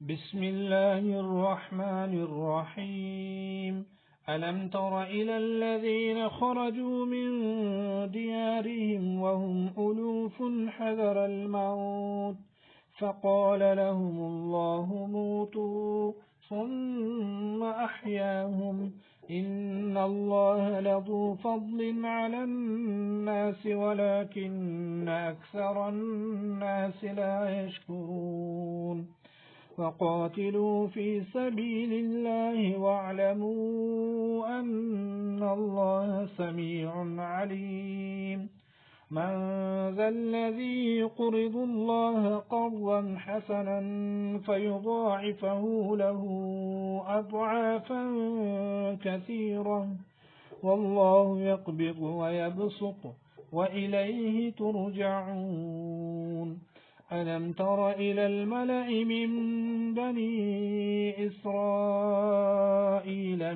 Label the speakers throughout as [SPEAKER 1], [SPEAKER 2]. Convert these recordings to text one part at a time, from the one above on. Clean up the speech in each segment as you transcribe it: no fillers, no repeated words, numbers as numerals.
[SPEAKER 1] بسم الله الرحمن الرحيم. ألم تر إلى الذين خرجوا من ديارهم وهم ألوف حذر الموت فقال لهم الله موتوا ثم أحياهم إن الله لذو فضل على الناس ولكن أكثر الناس لا يشكرون. وقاتلوا في سبيل الله واعلموا أن الله سميع عليم. من ذا الذي يقرض الله قرضا حسنا فيضاعفه له أضعافا كثيرة والله يقبض ويبسط وإليه ترجعون. ألم تر إلى الملأ من بني إسرائيل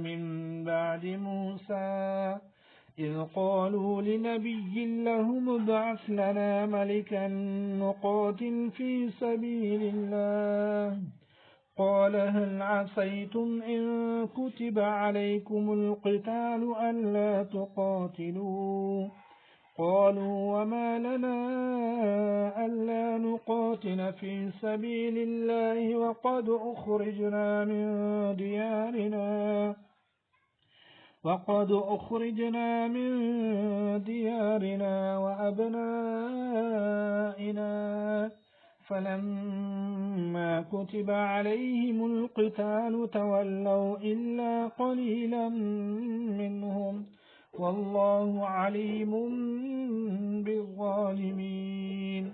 [SPEAKER 1] من بعد موسى إذ قالوا لنبي لهم ابعث لنا ملكا نقاتل في سبيل الله قال هل عسيتم إن كتب عليكم القتال ألا تقاتلوا قالوا وما لنا ألا نقاتل في سبيل الله وقد أخرجنا من ديارنا وأبنائنا فلما كتب عليهم القتال تولوا إلا قليلا منهم والله عليم بالظالمين.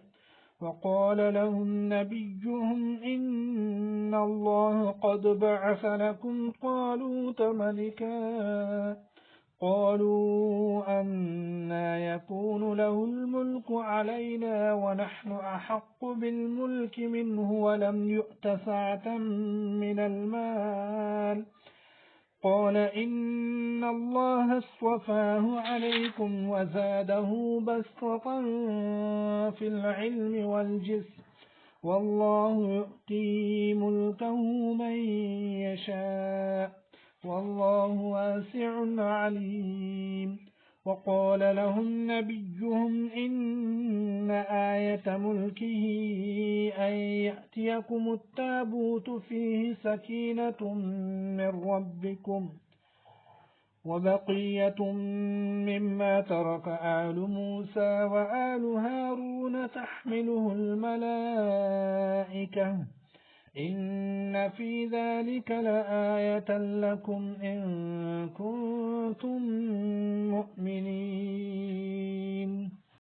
[SPEAKER 1] وقال لهم نبيهم إن الله قد بعث لكم طالوت ملكا قالوا أنى يكون له الملك علينا ونحن أحق بالملك منه ولم يؤت سعة من المال قال إن الله اصطفاه عليكم وزاده بسطة في العلم والجسم والله يؤتي ملكه من يشاء والله واسع عليم. وقال لهم نبيهم إن آية ملكه أن يأتيكم التابوت فيه سكينة من ربكم وبقية مما ترك آل موسى وآل هارون تحمله الملائكة إن في ذلك لآية لكم إن كنتم